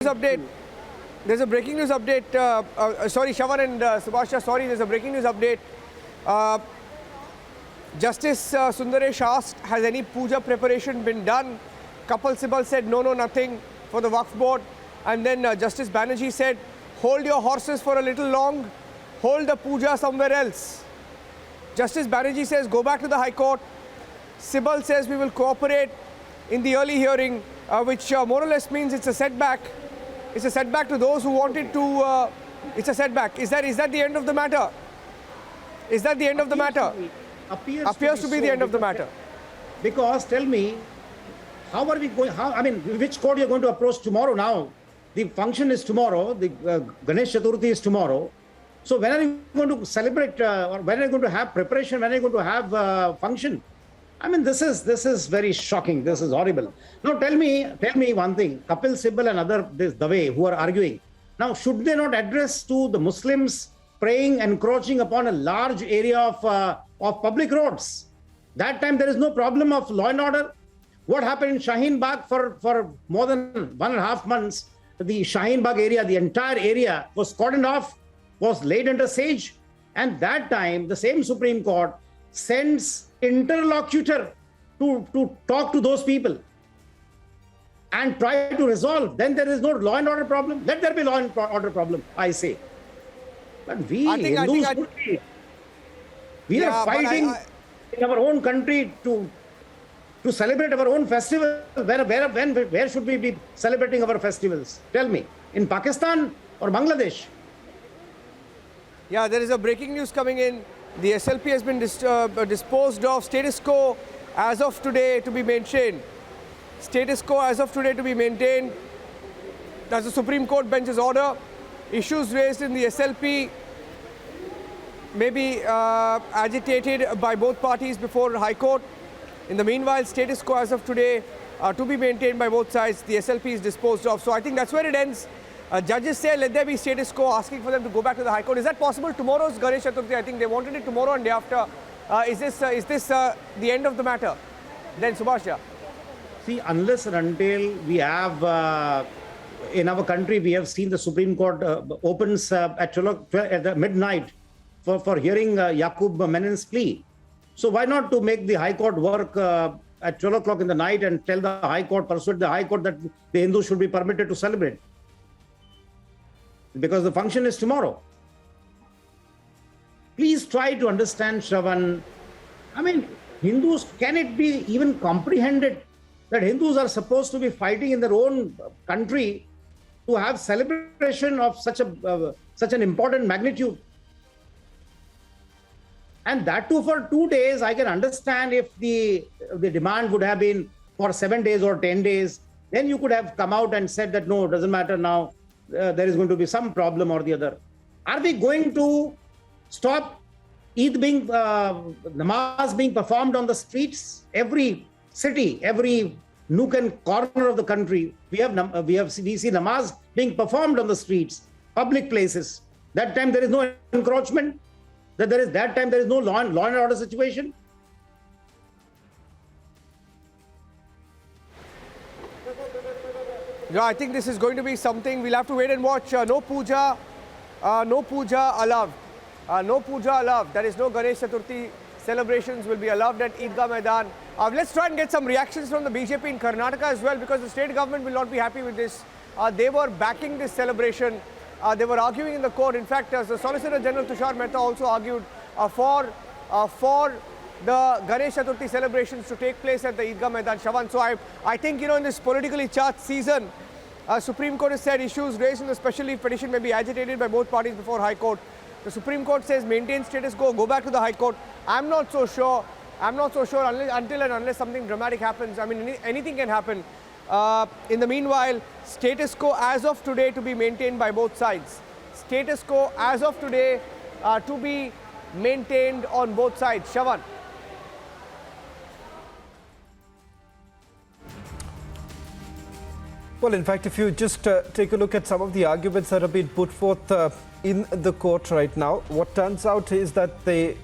Update. There's a breaking news update. Sorry, Shravan and Subhasha. Sorry, there's a breaking news update. Justice Sundaresh asked, has any puja preparation been done? Kapil Sibal said, no, nothing for the Waqf board. And then Justice Banerjee said, hold your horses for a little long. Hold the puja somewhere else. Justice Banerjee says, go back to the High Court. Sibal says, we will cooperate in the early hearing, which more or less means it's a setback. It's a setback to those who wanted to, it's a setback. Is that the end of the matter? Is that the end of the matter? Appears to be the end of the matter. Because tell me, how are we going, which court you're going to approach tomorrow now? The function is tomorrow, the Ganesh Chaturthi is tomorrow. So when are you going to celebrate, or when are you going to have preparation, when are you going to have function? This is very shocking. This is horrible. Now tell me one thing. Kapil Sibal and other Dave who are arguing. Now should they not address to the Muslims praying, encroaching upon a large area of public roads? That time there is no problem of law and order. What happened in Shaheen Bagh for more than 1.5 months? The Shaheen Bagh area, the entire area was cordoned off, was laid under siege, and that time the same Supreme Court sends interlocutor to talk to those people and try to resolve. Then there is no law and order problem. Let there be law and order problem, I say. But we Hindus, we are fighting in our own country to celebrate our own festival. Where should we be celebrating our festivals? Tell me, in Pakistan or Bangladesh? Yeah, there is a breaking news coming in. The SLP has been disposed of. Status quo as of today to be maintained. Status quo as of today to be maintained. That's the Supreme Court bench's order. Issues raised in the SLP may be agitated by both parties before High Court. In the meanwhile, status quo as of today to be maintained by both sides. The SLP is disposed of. So I think that's where it ends. Judges say let there be status quo, asking for them to go back to the High Court. Is that possible? Tomorrow's Ganesh Chaturthi. I think they wanted it tomorrow and day after. Is this the end of the matter? Then Subhasha. See, unless and until we have in our country, we have seen the Supreme Court opens at the midnight for hearing Yaqub Menon's plea. So why not to make the High Court work at 12 o'clock in the night and tell the High Court, persuade the High Court that the Hindus should be permitted to celebrate? Because the function is tomorrow. Please try to understand, Shravan. Hindus, can it be even comprehended that Hindus are supposed to be fighting in their own country to have celebration of such an important magnitude? And that too for 2 days. I can understand if the demand would have been for 7 days or 10 days. Then you could have come out and said that no, it doesn't matter now. There is going to be some problem or the other. Are we going to stop Eid being namaz being performed on the streets? Every city, every nook and corner of the country, we see namaz being performed on the streets, public places. That time there is no encroachment. That time there is no law and order situation. Yeah, I think this is going to be something we'll have to wait and watch. No puja allowed. No puja allowed. There is no Ganesh Chaturthi celebrations will be allowed at Eidgah Maidan. Let's try and get some reactions from the BJP in Karnataka as well, because the state government will not be happy with this. They were backing this celebration. They were arguing in the court. In fact, the Solicitor General Tushar Mehta also argued for the Ganesh Chaturthi celebrations to take place at the Eidgah Maidan, Shravan. So I think, in this politically charged season, Supreme Court has said issues raised in the special leave petition may be agitated by both parties before High Court. The Supreme Court says maintain status quo, go back to the High Court. I'm not so sure until and unless something dramatic happens. Anything can happen. In the meanwhile, status quo as of today to be maintained by both sides. Status quo as of today to be maintained on both sides. Shravan. Well, in fact, if you just take a look at some of the arguments that have been put forth in the court right now, what turns out is that the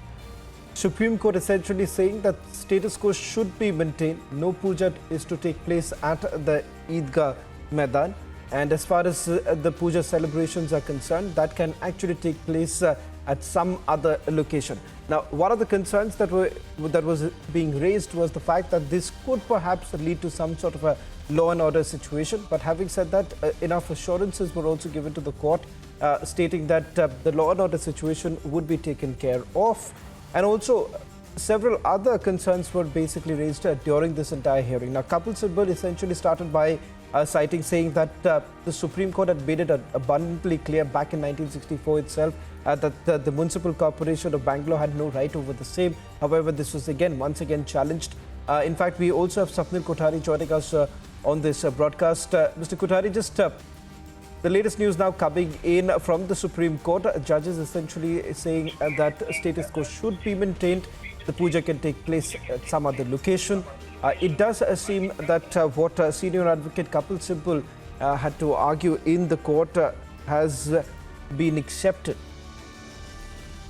Supreme Court essentially saying that status quo should be maintained. No puja is to take place at the Eidgah Maidan. And as far as the puja celebrations are concerned, that can actually take place at some other location. Now, one of the concerns that was being raised was the fact that this could perhaps lead to some sort of a law and order situation. But having said that, enough assurances were also given to the court, stating that the law and order situation would be taken care of. And also, several other concerns were basically raised during this entire hearing. Now, Kapil Sibal essentially started by citing, saying that the Supreme Court had made it abundantly clear back in 1964 itself that the Municipal Corporation of Bangalore had no right over the same. However, this was once again challenged. In fact, we also have Swapnil Kothari joining us on this broadcast. Mr. Kothari, just the latest news now coming in from the Supreme Court. Judges essentially saying that status quo should be maintained. The puja can take place at some other location. It does seem that what senior advocate Kapil Sibal had to argue in the court has been accepted